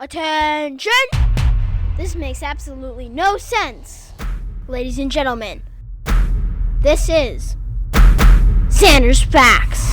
Attention! This makes absolutely no sense. Ladies and gentlemen, this is Zander's Facts.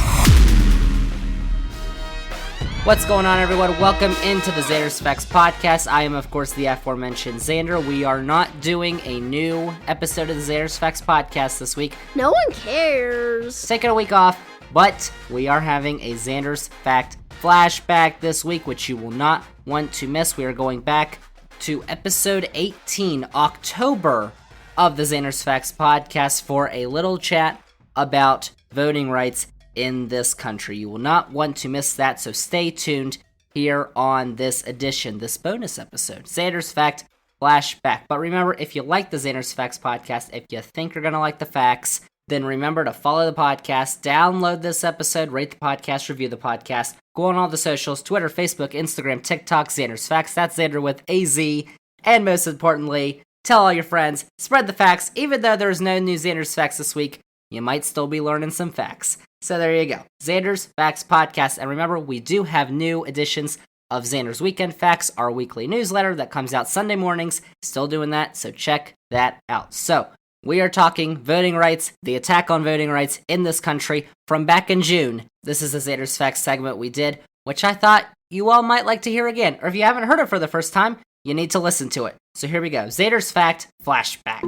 What's going on, everyone? Welcome into the Zander's Facts podcast. I am, of course, the aforementioned Zander. We are not doing a new episode of the Zander's Facts podcast this week. No one cares. Taking a week off, but we are having a Zander's Fact Flashback this week, which you will not want to miss. We are going back to episode 18, October of the Zander's Facts podcast for a little chat about voting rights in this country. You will not want to miss that, so stay tuned here on this edition, this bonus episode, Zander's Fact Flashback. But remember, if you like the Zander's Facts podcast, if you think you're going to like the facts, then remember to follow the podcast, download this episode, rate the podcast, review the podcast, go on all the socials, Twitter, Facebook, Instagram, TikTok, Zander's Facts, that's Zander with a Z, and most importantly, tell all your friends, spread the facts. Even though there's no new Zander's Facts this week, you might still be learning some facts. So there you go, Zander's Facts Podcast. And remember, we do have new editions of Zander's Weekend Facts, our weekly newsletter that comes out Sunday mornings. Still doing that, so check that out. So we are talking voting rights, the attack on voting rights in this country from back in June. This is the Zander's Facts segment we did, which I thought you all might like to hear again. Or if you haven't heard it for the first time, you need to listen to it. So here we go, Zander's Fact Flashback.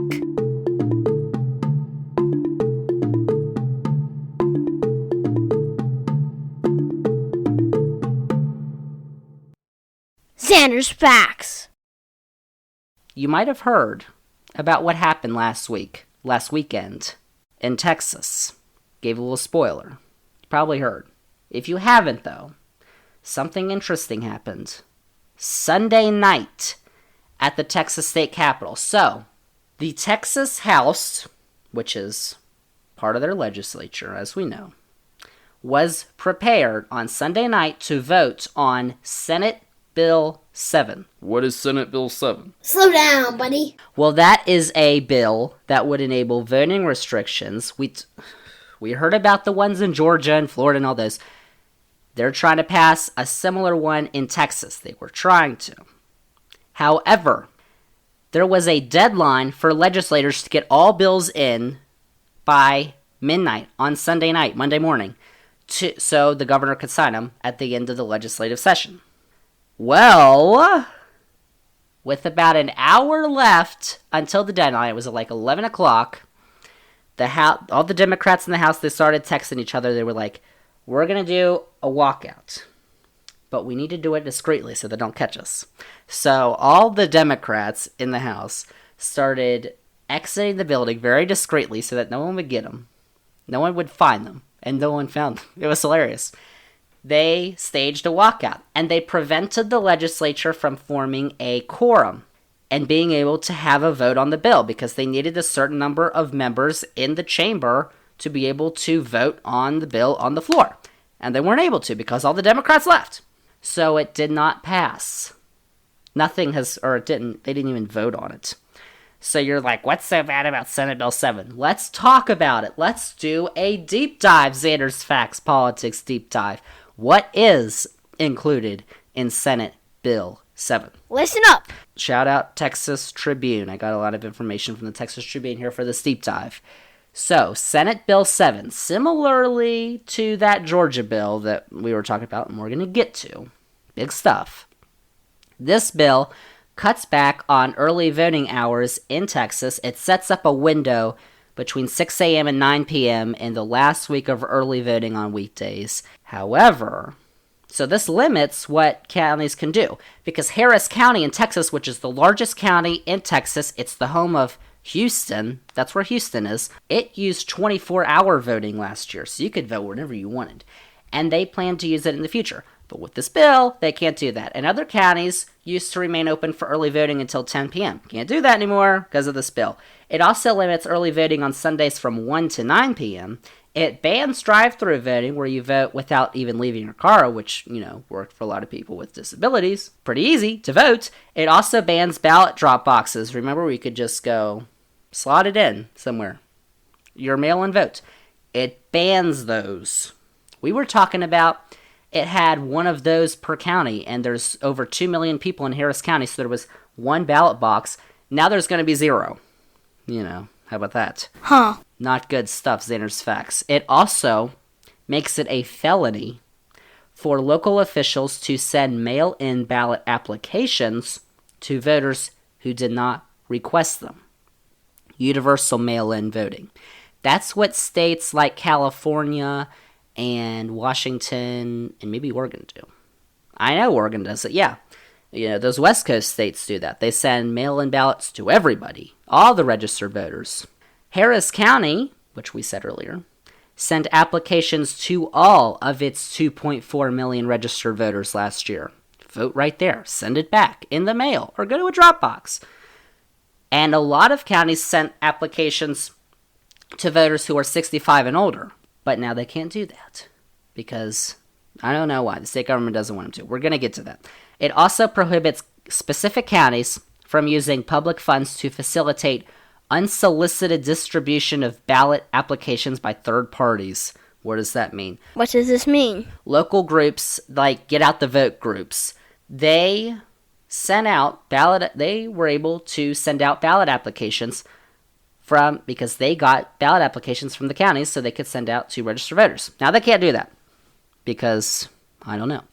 Zander's Facts. You might have heard about what happened last weekend, in Texas. Gave a little spoiler. You probably heard. If you haven't, though, something interesting happened Sunday night at the Texas State Capitol. So, the Texas House, which is part of their legislature, as we know, was prepared on Sunday night to vote on Senate Bill 7. What is Senate Bill 7? Slow down, buddy. Well, that is a bill that would enable voting restrictions. We heard about the ones in Georgia and Florida and all those. They're trying to pass a similar one in Texas. They were trying to. However, there was a deadline for legislators to get all bills in by midnight on Sunday night, Monday morning, so the governor could sign them at the end of the legislative session. Well, with about an hour left until the deadline, it was at like 11 o'clock, all the Democrats in the House, they started texting each other. They were like, we're going to do a walkout, but we need to do it discreetly so they don't catch us. So all the Democrats in the House started exiting the building very discreetly so that no one would get them. No one would find them, and no one found them. It was hilarious. They staged a walkout, and they prevented the legislature from forming a quorum and being able to have a vote on the bill because they needed a certain number of members in the chamber to be able to vote on the bill on the floor. And they weren't able to because all the Democrats left. So it did not pass. They didn't even vote on it. So you're like, what's so bad about Senate Bill 7? Let's talk about it. Let's do a deep dive, Zander's Facts Politics deep dive. What is included in Senate Bill 7? Listen up. Shout out Texas Tribune. I got a lot of information from the Texas Tribune here for this deep dive. So, Senate Bill 7, similarly to that Georgia bill that we were talking about and we're going to get to, big stuff. This bill cuts back on early voting hours in Texas. It sets up a window between 6 a.m. and 9 p.m. in the last week of early voting on weekdays. However, so this limits what counties can do, because Harris County in Texas, which is the largest county in Texas, it's the home of Houston, that's where Houston is, it used 24-hour voting last year, so you could vote whenever you wanted, and they plan to use it in the future. But with this bill, they can't do that. And other counties used to remain open for early voting until 10 p.m. Can't do that anymore because of this bill. It also limits early voting on Sundays from 1 to 9 p.m. It bans drive-through voting where you vote without even leaving your car, which, worked for a lot of people with disabilities. Pretty easy to vote. It also bans ballot drop boxes. Remember, we could just go slot it in somewhere. Your mail-in vote. It bans those. We were talking about it had one of those per county, and there's over 2 million people in Harris County, so there was one ballot box. Now there's going to be 0. How about that? Huh. Not good stuff, Zander's Facts. It also makes it a felony for local officials to send mail-in ballot applications to voters who did not request them. Universal mail-in voting. That's what states like California and Washington and maybe Oregon do. I know Oregon does it, yeah. Those West Coast states do that. They send mail-in ballots to everybody, all the registered voters. Harris County, which we said earlier, sent applications to all of its 2.4 million registered voters last year. Vote right there. Send it back in the mail or go to a drop box. And a lot of counties sent applications to voters who are 65 and older. But now they can't do that because I don't know why. The state government doesn't want them to. We're going to get to that. It also prohibits specific counties from using public funds to facilitate unsolicited distribution of ballot applications by third parties. What does that mean? What does this mean? Local groups like Get Out the Vote groups, they were able to send out ballot applications because they got ballot applications from the counties so they could send out to registered voters. Now they can't do that because, I don't know.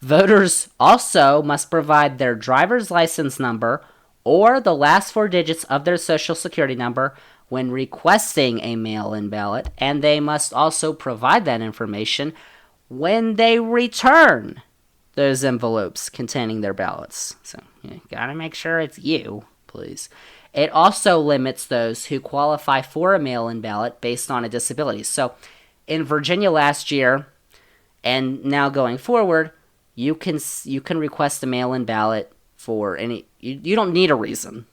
Voters also must provide their driver's license number or the last 4 digits of their social security number when requesting a mail-in ballot, and they must also provide that information when they return those envelopes containing their ballots. So you gotta make sure it's you, please. It also limits those who qualify for a mail-in ballot based on a disability. So in Virginia last year, and now going forward, you can request a mail-in ballot for any. You don't need a reason,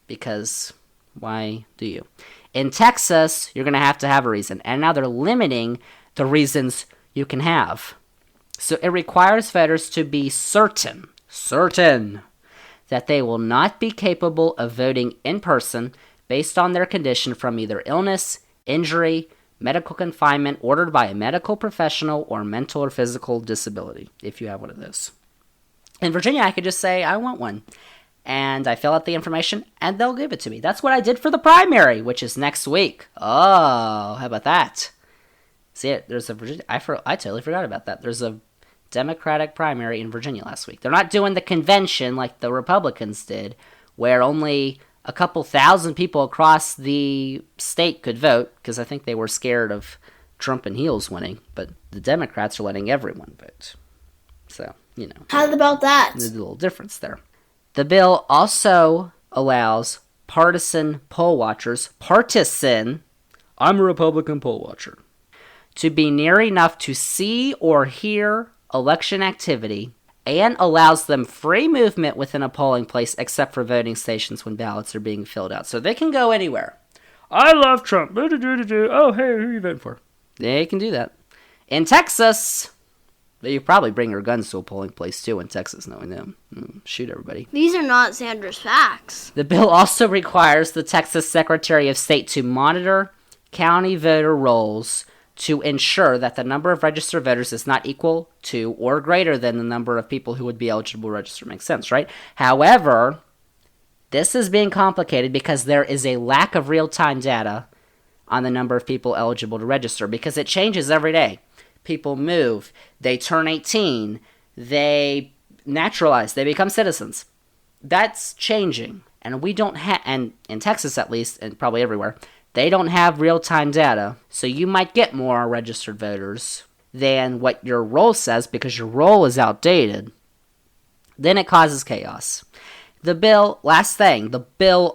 because why do you? In Texas, you're going to have a reason, and now they're limiting the reasons you can have. So it requires voters to be certain that they will not be capable of voting in person based on their condition from either illness, injury, medical confinement ordered by a medical professional, or mental or physical disability, if you have one of those. In Virginia, I could just say, I want one. And I fill out the information, and they'll give it to me. That's what I did for the primary, which is next week. Oh, how about that? See, there's a Virginia. I totally forgot about that. There's a Democratic primary in Virginia last week. They're not doing the convention like the Republicans did, where only a couple thousand people across the state could vote, because I think they were scared of Trump and heels winning. But the Democrats are letting everyone vote. So, How about that? There's a little difference there. The bill also allows partisan poll watchers, I'm a Republican poll watcher, to be near enough to see or hear election activity, and allows them free movement within a polling place except for voting stations when ballots are being filled out. So they can go anywhere. I love Trump. Oh, hey, who are you voting for? They can do that. In Texas, you probably bring your guns to a polling place too in Texas, knowing them. Shoot everybody. These are not Zander's facts. The bill also requires the Texas Secretary of State to monitor county voter rolls to ensure that the number of registered voters is not equal to or greater than the number of people who would be eligible to register. Makes sense, right? However, this is being complicated because there is a lack of real-time data on the number of people eligible to register, because it changes every day. People move, they turn 18, they naturalize, they become citizens. That's changing, and we don't have, and in Texas at least, and probably everywhere, they don't have real-time data, so you might get more registered voters than what your roll says because your roll is outdated. Then it causes chaos. The bill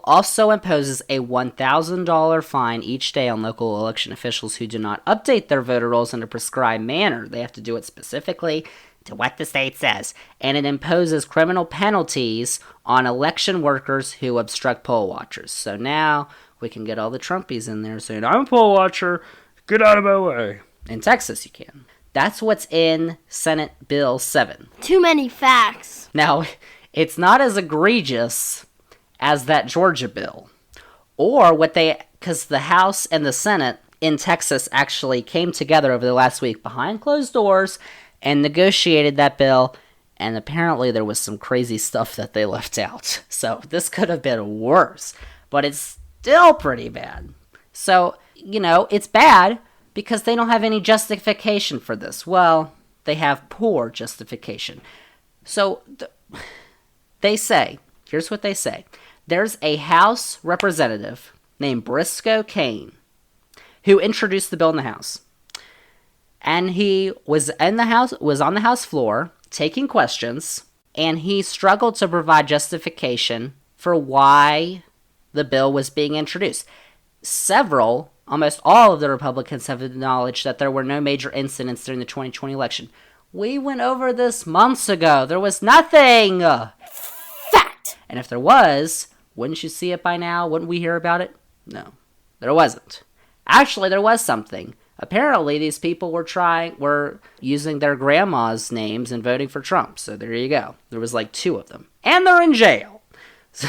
also imposes a $1,000 fine each day on local election officials who do not update their voter rolls in a prescribed manner. They have to do it specifically to what the state says. And it imposes criminal penalties on election workers who obstruct poll watchers. So now we can get all the Trumpies in there saying, I'm a poll watcher, get out of my way. In Texas, you can. That's what's in Senate Bill 7. Too many facts. Now, it's not as egregious as that Georgia bill. Or because the House and the Senate in Texas actually came together over the last week behind closed doors. and negotiated that bill, and apparently there was some crazy stuff that they left out. So this could have been worse, but it's still pretty bad. So, it's bad because they don't have any justification for this. Well, they have poor justification. So they say, here's what they say. There's a House representative named Briscoe Cain who introduced the bill in the House. And he was on the House floor taking questions, and he struggled to provide justification for why the bill was being introduced. Almost all of the Republicans have acknowledged that there were no major incidents during the 2020 election. We went over this months ago. There was nothing. Fact. And if there was, wouldn't you see it by now? Wouldn't we hear about it? No, there wasn't. Actually, there was something. Apparently, these people were using their grandma's names and voting for Trump. So there you go. There was like 2 of them. And they're in jail. So,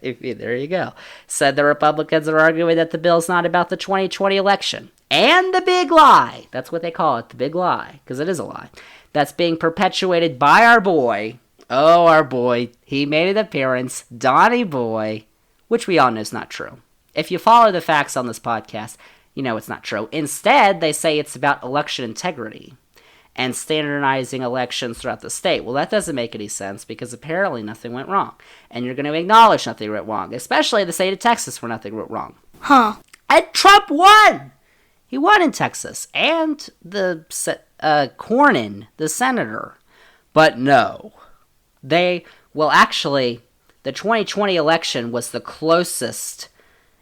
there you go. Said the Republicans are arguing that the bill's not about the 2020 election. And the big lie. That's what they call it, the big lie. Because it is a lie. That's being perpetuated by our boy. Oh, our boy. He made an appearance. Donnie Boy. Which we all know is not true. If you follow the facts on this podcast, you know it's not true. Instead, they say it's about election integrity and standardizing elections throughout the state. Well, that doesn't make any sense because apparently nothing went wrong. And you're going to acknowledge nothing went wrong, especially the state of Texas where nothing went wrong. Huh. And Trump won! He won in Texas. And the Cornyn, the senator. But no. Actually, the 2020 election was the closest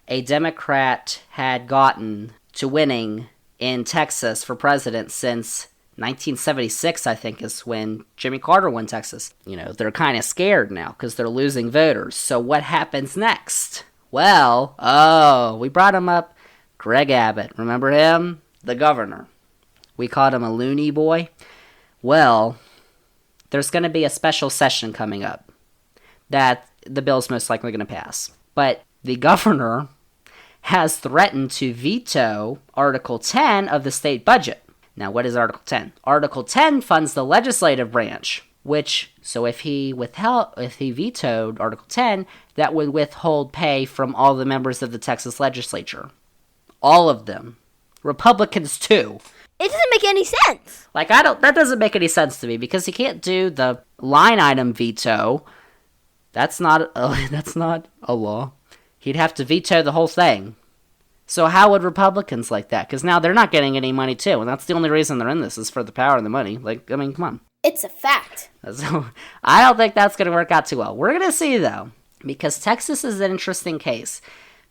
a Democrat had gotten to winning in Texas for president since 1976, I think, is when Jimmy Carter won Texas. They're kind of scared now because they're losing voters. So what happens next? Well, we brought him up. Greg Abbott. Remember him? The governor. We called him a loony boy. Well, there's going to be a special session coming up that the bill's most likely going to pass. But the governor has threatened to veto Article 10 of the state budget. Now, what is Article 10? Article 10 funds the legislative branch, so if he vetoed Article 10, that would withhold pay from all the members of the Texas legislature. All of them. Republicans, too. It doesn't make any sense. That doesn't make any sense to me, because he can't do the line item veto. That's not a law. He'd have to veto the whole thing. So how would Republicans like that? Because now they're not getting any money too, and that's the only reason they're in this is for the power and the money. Come on. It's a fact. So I don't think that's going to work out too well. We're going to see, though, because Texas is an interesting case,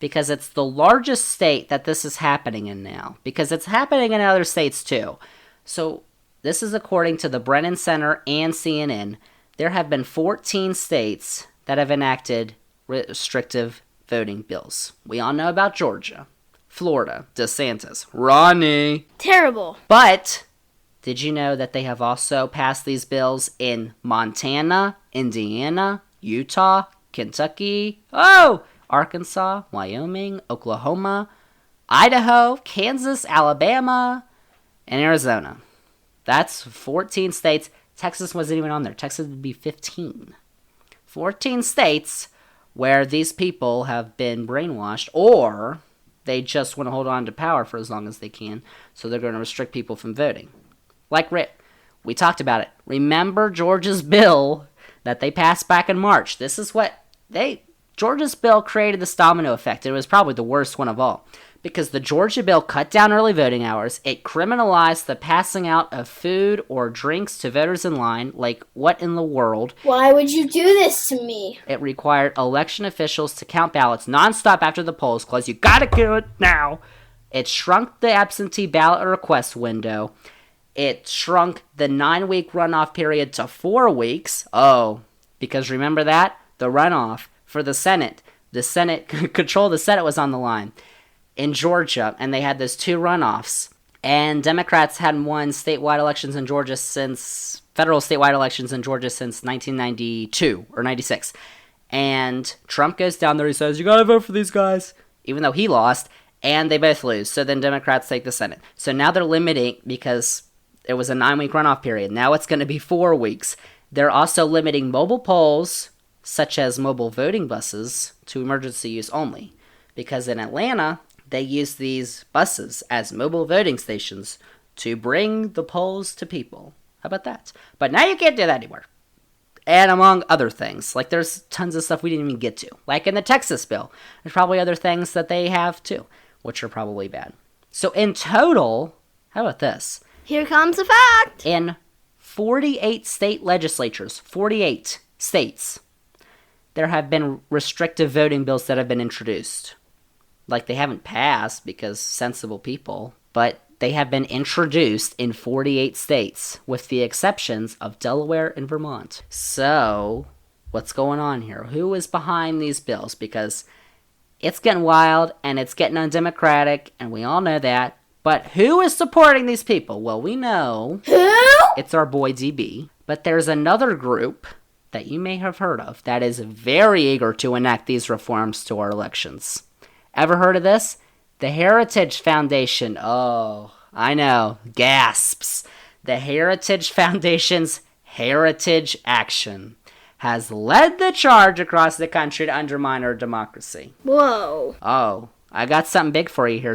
because it's the largest state that this is happening in now, because it's happening in other states too. So this is according to the Brennan Center and CNN. There have been 14 states that have enacted restrictive voting bills. We all know about Georgia, Florida, DeSantis, Ronnie. Terrible. But did you know that they have also passed these bills in Montana, Indiana, Utah, Kentucky, Arkansas, Wyoming, Oklahoma, Idaho, Kansas, Alabama, and Arizona. That's 14 states. Texas wasn't even on there. Texas would be 15. 14 states where these people have been brainwashed, or they just want to hold on to power for as long as they can, so they're going to restrict people from voting. Like Rick, we talked about it. Remember Georgia's bill that they passed back in March? This is what Georgia's bill created this domino effect. It was probably the worst one of all, because the Georgia bill cut down early voting hours. It criminalized the passing out of food or drinks to voters in line. Like, what in the world? Why would you do this to me? It required election officials to count ballots nonstop after the polls closed. You gotta do it now. It shrunk the absentee ballot request window. It shrunk the 9-week runoff period to 4 weeks. Because remember that? The runoff for the Senate. The Senate, control of the Senate was on the line in Georgia, and they had those 2 runoffs. And Democrats hadn't won federal statewide elections in Georgia since 1992 or 96. And Trump goes down there, he says, you gotta vote for these guys, even though he lost, and they both lose. So then Democrats take the Senate. So now they're limiting, because It was a 9-week runoff period. Now it's going to be 4 weeks. They're also limiting mobile polls, such as mobile voting buses, to emergency use only. Because in Atlanta, they use these buses as mobile voting stations to bring the polls to people. How about that? But now you can't do that anymore. And among other things, like there's tons of stuff we didn't even get to. Like in the Texas bill, there's probably other things that they have too, which are probably bad. So in total, how about this? Here comes the fact. In 48 state legislatures, 48 states, there have been restrictive voting bills that have been introduced. Like they haven't passed because sensible people, but they have been introduced in 48 states, with the exceptions of Delaware and Vermont. So, what's going on here? Who is behind these bills? Because it's getting wild, and it's getting undemocratic, and we all know that. But who is supporting these people? Well, we know. Who? It's our boy DB. But there's another group that you may have heard of that is very eager to enact these reforms to our elections. Ever heard of this? The Heritage Foundation. Oh, I know. Gasps. The Heritage Foundation's Heritage Action has led the charge across the country to undermine our democracy. Whoa. Oh, I got something big for you here.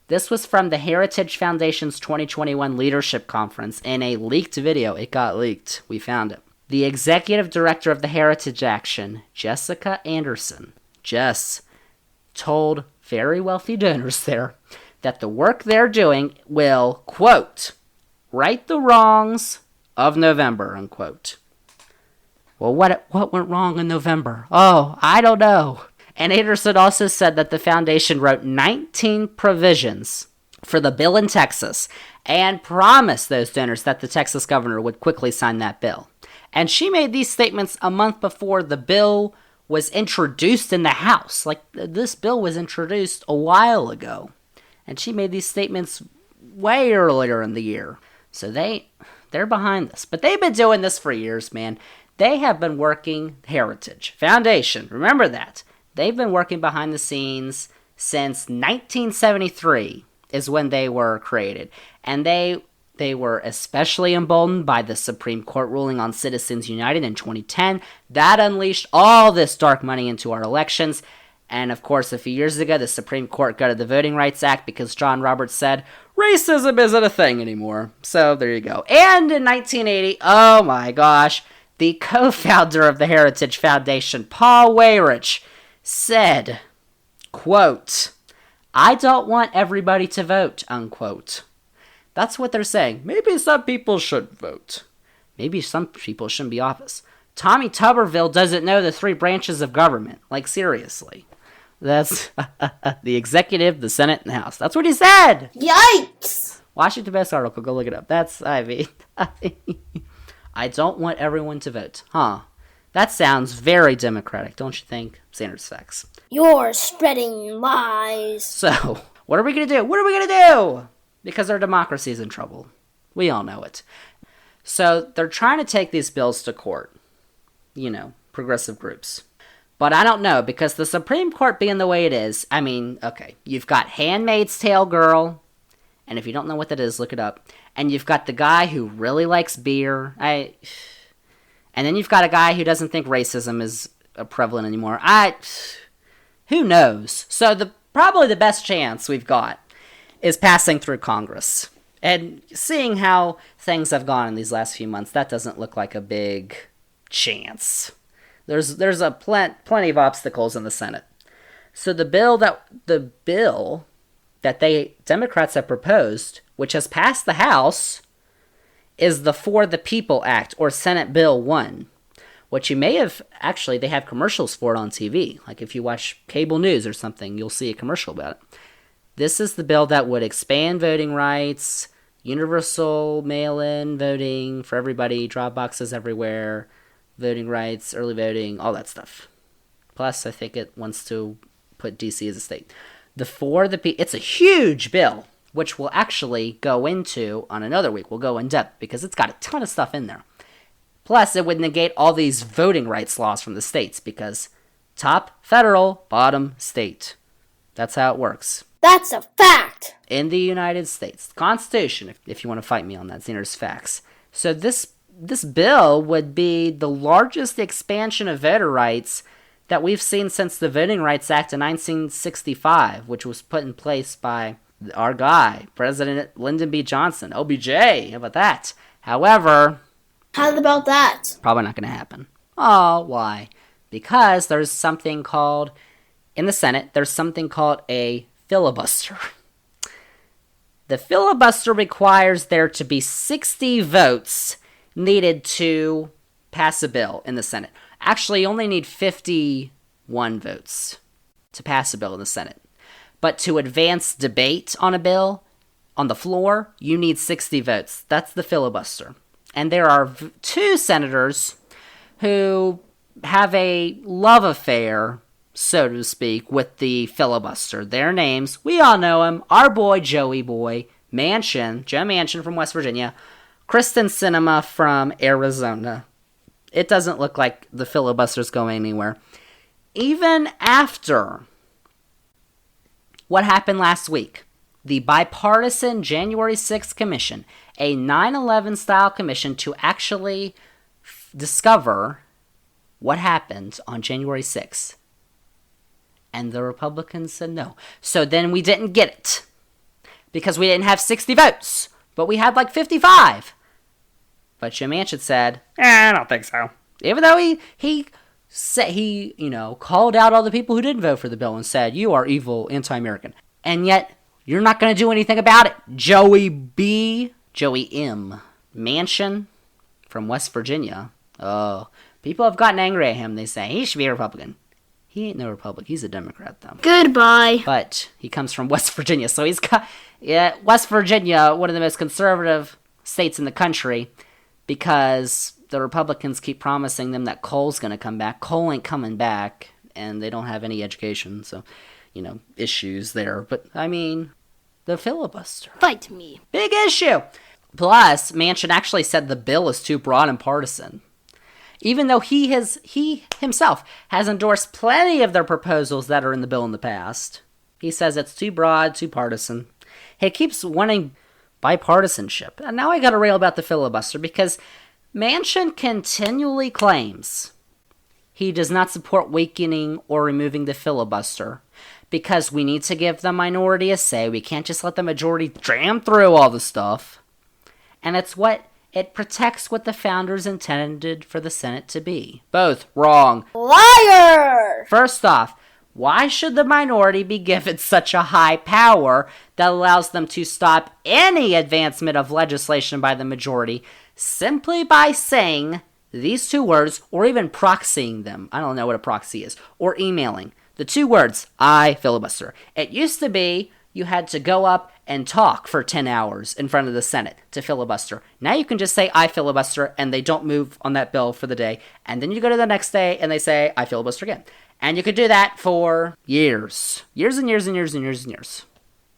This was from the Heritage Foundation's 2021 Leadership Conference in a leaked video. It got leaked. We found it. The executive director of the Heritage Action, Jessica Anderson, Jess, told very wealthy donors there that the work they're doing will, quote, right the wrongs of November, unquote. Well, what went wrong in November? Oh, I don't know. And Anderson also said that the foundation wrote 19 provisions for the bill in Texas and promised those donors that the Texas governor would quickly sign that bill. And she made these statements a month before the bill was introduced in the House. Like, this bill was introduced a while ago. And she made these statements way earlier in the year. So they're behind this. But they've been doing this for years, man. They have been working, Heritage Foundation, remember that. They've been working behind the scenes since 1973 is when they were created. And they were especially emboldened by the Supreme Court ruling on Citizens United in 2010. That unleashed all this dark money into our elections. And of course, a few years ago, the Supreme Court gutted the Voting Rights Act because John Roberts said, racism isn't a thing anymore. So there you go. And in 1980, oh my gosh, the co-founder of the Heritage Foundation, Paul Weyrich, said, quote, I don't want everybody to vote, unquote. That's what they're saying. Maybe some people should vote. Maybe some people shouldn't be office. Tommy Tuberville doesn't know the 3 branches of government. Like, seriously. That's the executive, the Senate, and the House. That's what he said! Yikes! Washington Post article. Go look it up. I don't want everyone to vote. Huh. That sounds very democratic, don't you think? Sanders facts. You're spreading lies. So, what are we going to do? What are we going to do? Because our democracy is in trouble. We all know it. So, they're trying to take these bills to court. You know, progressive groups. But I don't know, because the Supreme Court being the way it is, I mean, okay, you've got Handmaid's Tale Girl, and if you don't know what that is, look it up. And you've got the guy who really likes beer. And then you've got a guy who doesn't think racism is prevalent anymore. Who knows? So probably the best chance we've got is passing through Congress. And seeing how things have gone in these last few months, that doesn't look like a big chance. There's plenty of obstacles in the Senate. So the bill that Democrats have proposed, which has passed the House, is the For the People Act, or Senate Bill 1, which you may have, actually, they have commercials for it on TV. Like if you watch cable news or something, you'll see a commercial about it. This is the bill that would expand voting rights, universal mail-in voting for everybody, drop boxes everywhere, voting rights, early voting, all that stuff. Plus, I think it wants to put D.C. as a state. It's a huge bill, which we'll actually go into on another week. We'll go in depth because it's got a ton of stuff in there. Plus, it would negate all these voting rights laws from the states because top federal, bottom state. That's how it works. That's a fact. In the United States. Constitution, if you want to fight me on that, Zander's facts. So this bill would be the largest expansion of voter rights that we've seen since the Voting Rights Act of 1965, which was put in place by our guy, President Lyndon B. Johnson, OBJ. How about that? However, How about that? probably not going to happen. Oh, why? Because there's something called, in the Senate, there's something called a filibuster. The filibuster requires there to be 60 votes needed to pass a bill in the Senate. Actually, you only need 51 votes to pass a bill in the Senate. But to advance debate on a bill on the floor, you need 60 votes. That's the filibuster. And there are two senators who have a love affair, so to speak, with the filibuster. Their names, we all know him, our boy Joey Boy Manchin, Joe Manchin from West Virginia, Kristen Sinema from Arizona. It doesn't look like the filibuster's going anywhere. Even after what happened last week, the bipartisan January 6th Commission, a 9/11 style commission to actually discover what happened on January 6th. And the Republicans said no. So then we didn't get it. Because we didn't have 60 votes. But we had like 55. But Joe Manchin said, I don't think so. Even though he called out all the people who didn't vote for the bill and said, you are evil, anti-American. And yet, you're not going to do anything about it. Joey M. Manchin from West Virginia. Oh, people have gotten angry at him. They say, he should be a Republican. He ain't no Republican. He's a Democrat, though. Goodbye. But he comes from West Virginia, so he's got... Yeah, West Virginia, one of the most conservative states in the country, because the Republicans keep promising them that coal's going to come back. Coal ain't coming back, and they don't have any education, so, issues there. But, I mean, the filibuster. Fight me. Big issue. Plus, Manchin actually said the bill is too broad and partisan. Even though he himself has endorsed plenty of their proposals that are in the bill in the past. He says it's too broad, too partisan. He keeps wanting bipartisanship. And now I gotta rail about the filibuster because Manchin continually claims he does not support weakening or removing the filibuster because we need to give the minority a say. We can't just let the majority jam through all the stuff. And it protects what the founders intended for the Senate to be. Both wrong. Liar! First off, why should the minority be given such a high power that allows them to stop any advancement of legislation by the majority simply by saying these two words or even proxying them? I don't know what a proxy is. Or emailing. The two words, I filibuster. It used to be you had to go up and talk for 10 hours in front of the Senate to filibuster. Now you can just say, I filibuster, and they don't move on that bill for the day. And then you go to the next day, and they say, I filibuster again. And you could do that for years. Years and years and years and years and years.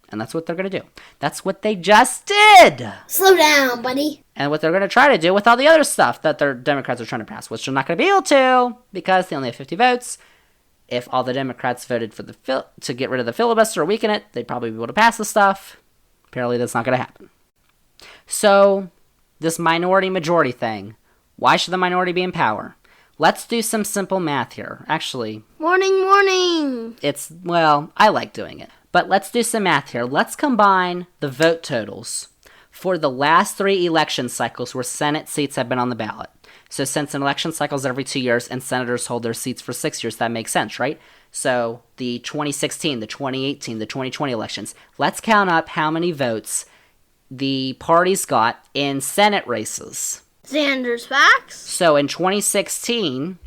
And that's what they're going to do. That's what they just did. Slow down, buddy. And what they're going to try to do with all the other stuff that their Democrats are trying to pass, which they're not going to be able to, because they only have 50 votes. If all the Democrats voted for to get rid of the filibuster or weaken it, they'd probably be able to pass the stuff. Apparently that's not going to happen. So, this minority-majority thing, why should the minority be in power? Let's do some simple math here. Actually, Morning. I like doing it. But let's do some math here. Let's combine the vote totals for the last 3 election cycles where Senate seats have been on the ballot. So since an election cycle is every 2 years and senators hold their seats for 6 years, that makes sense, right? So the 2016, the 2018, the 2020 elections, let's count up how many votes the parties got in Senate races. Zander's facts. So in 2016,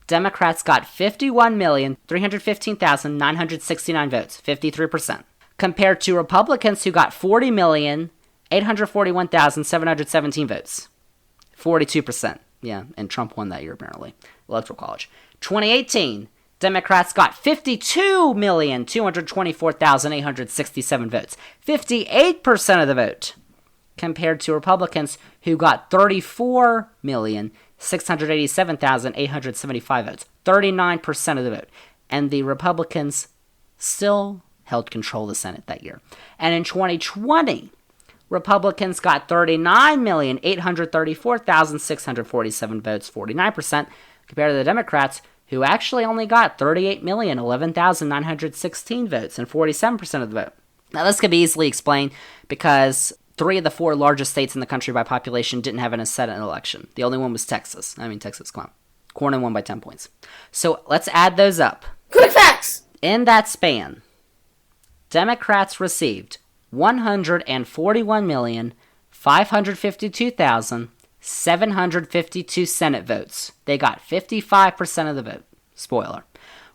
Democrats got 51,315,969 votes, 53%, compared to Republicans who got 40,841,717 votes, 42%. Yeah, and Trump won that year, apparently. Electoral college. 2018, Democrats got 52,224,867 votes, 58% of the vote, compared to Republicans who got 34,687,875 votes, 39% of the vote. And the Republicans still held control of the Senate that year. And in 2020, Republicans got 39,834,647 votes, 49%, compared to the Democrats, who actually only got 38,011,916 votes and 47% of the vote. Now, this could be easily explained because 3 of the 4 largest states in the country by population didn't have a Senate election. The only one was Texas. Texas, come on. Cornyn won by 10 points. So let's add those up. Quick facts! In that span, Democrats received 141,552,752 Senate votes. They got 55% of the vote. Spoiler.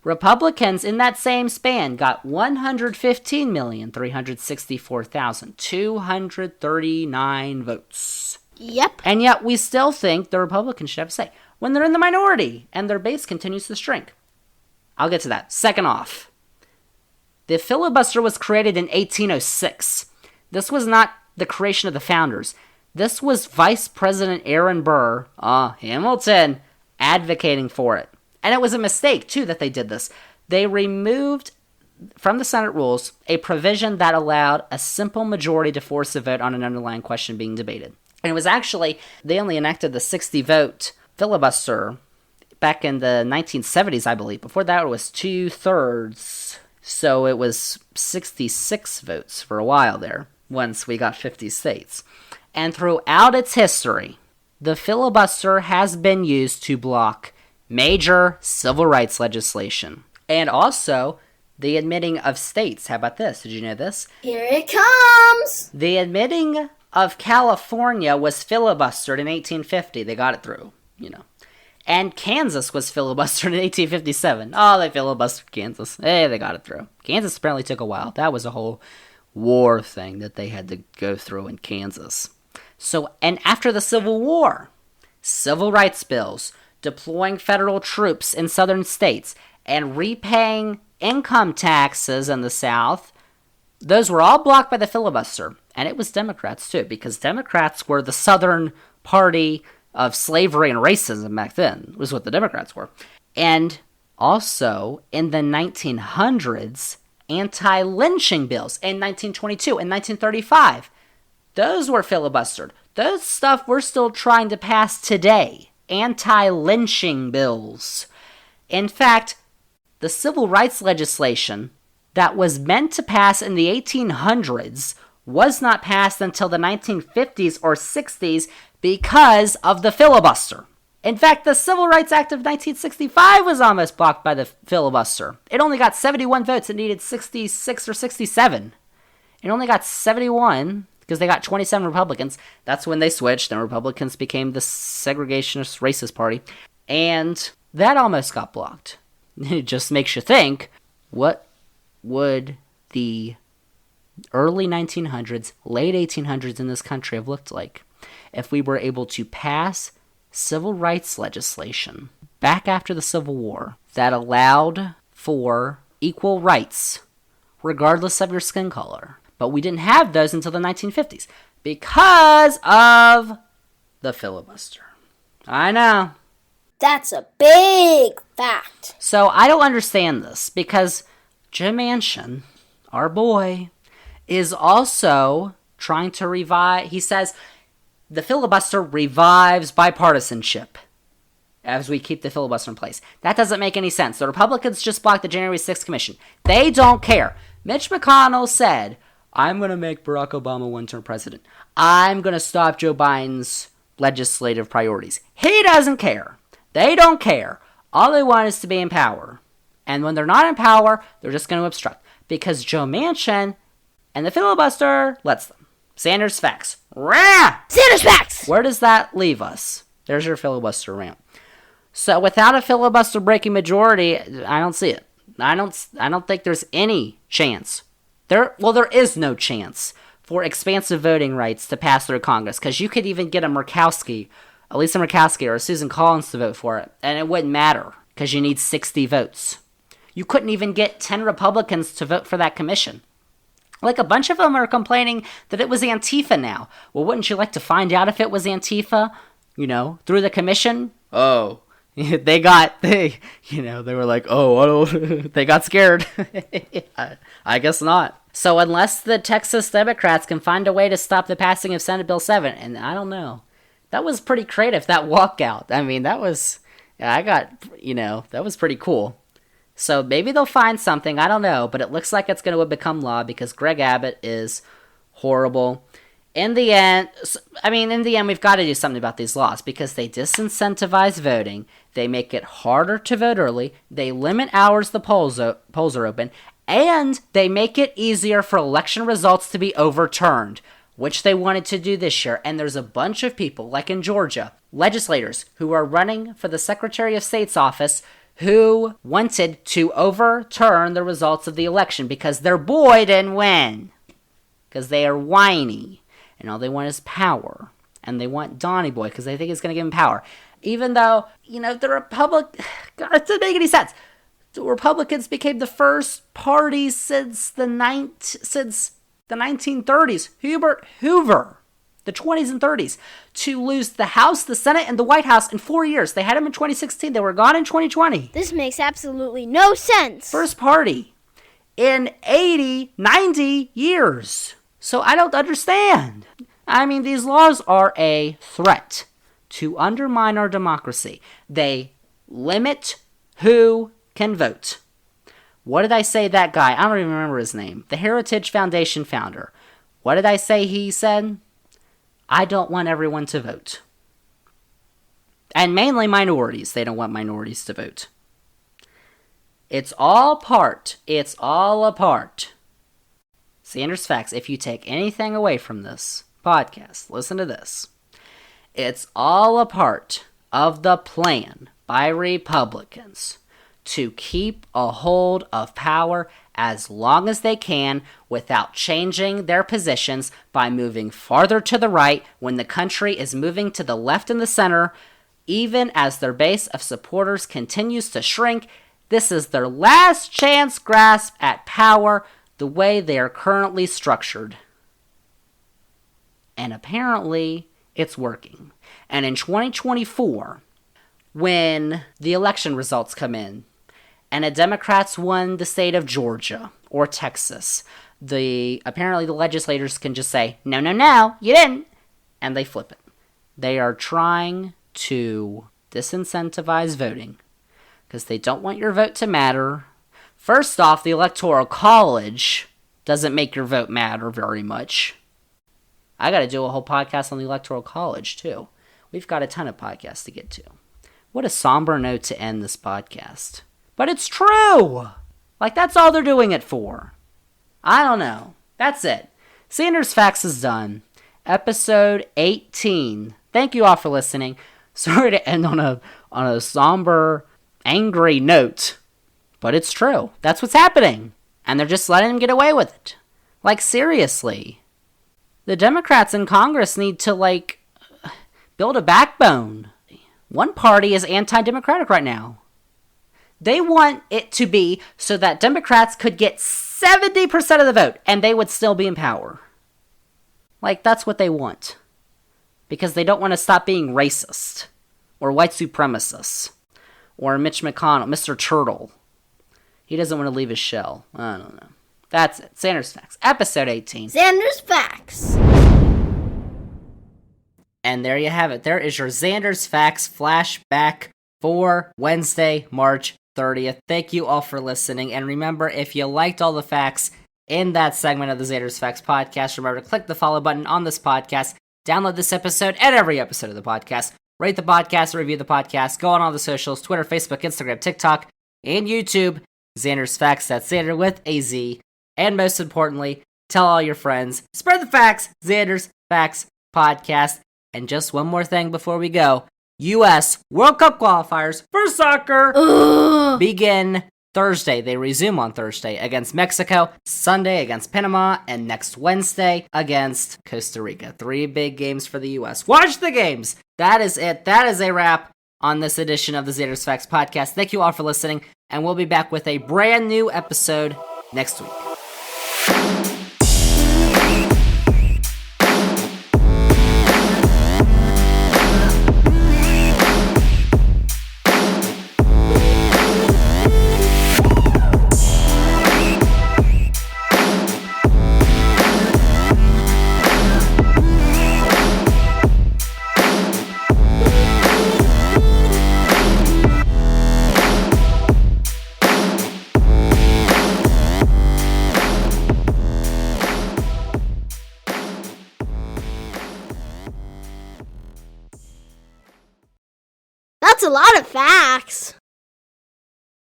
Republicans in that same span got 115,364,239 votes. Yep. And yet we still think the Republicans should have a say when they're in the minority and their base continues to shrink. I'll get to that. Second off, the filibuster was created in 1806. This was not the creation of the founders. This was Vice President Aaron Burr, Hamilton, advocating for it. And it was a mistake, too, that they did this. They removed from the Senate rules a provision that allowed a simple majority to force a vote on an underlying question being debated. And it was actually, they only enacted the 60-vote filibuster back in the 1970s, I believe. Before that, it was 2/3. So it was 66 votes for a while there, once we got 50 states. And throughout its history, the filibuster has been used to block major civil rights legislation. And also, the admitting of states. How about this? Did you know this? Here it comes! The admitting of California was filibustered in 1850. They got it through, And Kansas was filibustered in 1857. Oh, they filibustered Kansas. Hey, they got it through. Kansas apparently took a while. That was a whole war thing that they had to go through in Kansas. So, and after the Civil War, civil rights bills, deploying federal troops in southern states, and repaying income taxes in the South, those were all blocked by the filibuster. And it was Democrats, too, because Democrats were the Southern party of slavery and racism back then, was what the Democrats were. And also, in the 1900s, anti-lynching bills in 1922 and 1935, those were filibustered. Those stuff we're still trying to pass today. Anti-lynching bills. In fact, the civil rights legislation that was meant to pass in the 1800s was not passed until the 1950s or 60s because of the filibuster. In fact, the Civil Rights Act of 1965 was almost blocked by the filibuster. It only got 71 votes. It needed 66 or 67. It only got 71 because they got 27 Republicans. That's when they switched, and Republicans became the segregationist racist party. And that almost got blocked. It just makes you think, what would the early 1900s, late 1800s in this country have looked like if we were able to pass civil rights legislation back after the Civil War that allowed for equal rights regardless of your skin color? But we didn't have those until the 1950s because of the filibuster. I know. That's a big fact. So I don't understand this because Joe Manchin, our boy, is also trying to revive. He says the filibuster revives bipartisanship as we keep the filibuster in place. That doesn't make any sense. The Republicans just blocked the January 6th commission. They don't care. Mitch McConnell said, I'm going to make Barack Obama one-term president. I'm going to stop Joe Biden's legislative priorities. He doesn't care. They don't care. All they want is to be in power. And when they're not in power, they're just going to obstruct. Because Joe Manchin and the filibuster lets them. Zander's facts. Rah! Zander's facts! Where does that leave us? There's your filibuster rant. So without a filibuster breaking majority, I don't see it. I don't think there's any chance. There is no chance for expansive voting rights to pass through Congress, because you could even get a Lisa Murkowski or a Susan Collins to vote for it, and it wouldn't matter, because you need 60 votes. You couldn't even get 10 Republicans to vote for that commission. Like, a bunch of them are complaining that it was Antifa now. Well, wouldn't you like to find out if it was Antifa, through the commission? Oh, They were like, oh, I don't, they got scared. I guess not. So unless the Texas Democrats can find a way to stop the passing of Senate Bill 7, and I don't know. That was pretty creative, that walkout. I mean, that was pretty cool. So maybe they'll find something, I don't know, but it looks like it's going to become law because Greg Abbott is horrible. In the end, we've got to do something about these laws because they disincentivize voting, they make it harder to vote early, they limit hours the polls are open, and they make it easier for election results to be overturned, which they wanted to do this year. And there's a bunch of people, like in Georgia, legislators who are running for the Secretary of State's office who wanted to overturn the results of the election because their boy didn't win. Because they are whiny. And all they want is power. And they want Donnie Boy because they think it's going to give him power. Even though, the God, it doesn't make any sense. The Republicans became the first party since the 1930s. Hubert Hoover, the 20s and 30s, to lose the House, the Senate, and the White House in 4 years. They had them in 2016. They were gone in 2020. This makes absolutely no sense. First party in 80, 90 years. So I don't understand. I mean, these laws are a threat to undermine our democracy. They limit who can vote. What did I say that guy, I don't even remember his name, the Heritage Foundation founder, what did I say he said? I don't want everyone to vote. And mainly minorities. They don't want minorities to vote. It's all a part. Zander's Facts, if you take anything away from this podcast, listen to this. It's all a part of the plan by Republicans to keep a hold of power as long as they can without changing their positions by moving farther to the right when the country is moving to the left and the center, even as their base of supporters continues to shrink. This is their last chance grasp at power the way they are currently structured. And apparently, it's working. And in 2024, when the election results come in, and a Democrats won the state of Georgia or Texas, apparently the legislators can just say, no, you didn't, and they flip it. They are trying to disincentivize voting because they don't want your vote to matter. First off, the Electoral College doesn't make your vote matter very much. I got to do a whole podcast on the Electoral College, too. We've got a ton of podcasts to get to. What a somber note to end this podcast. But it's true! Like, that's all they're doing it for. I don't know. That's it. Zander's Facts is done. Episode 18. Thank you all for listening. Sorry to end on a somber, angry note. But it's true. That's what's happening. And they're just letting them get away with it. Like, seriously. The Democrats in Congress need to, build a backbone. One party is anti-democratic right now. They want it to be so that Democrats could get 70% of the vote and they would still be in power. That's what they want. Because they don't want to stop being racist. Or white supremacists. Or Mitch McConnell, Mr. Turtle. He doesn't want to leave his shell. I don't know. That's it. Zander's Facts. Episode 18. Zander's Facts. And there you have it. There is your Zander's Facts flashback for Wednesday, March 30th. Thank you all for listening. And remember, if you liked all the facts in that segment of the Zander's Facts podcast, remember to click the follow button on this podcast, download this episode and every episode of the podcast, rate the podcast, review the podcast, go on all the socials, Twitter, Facebook, Instagram, TikTok, and YouTube. Zander's Facts, that's Zander with a Z. And most importantly, tell all your friends, spread the facts, Zander's Facts podcast. And just one more thing before we go. U.S. World Cup qualifiers for soccer begin Thursday. They resume on Thursday against Mexico, Sunday against Panama, and next Wednesday against Costa Rica. 3 big games for the U.S. Watch the games! That is it. That is a wrap on this edition of the Zander's Facts podcast. Thank you all for listening, and we'll be back with a brand new episode next week. That's a lot of facts.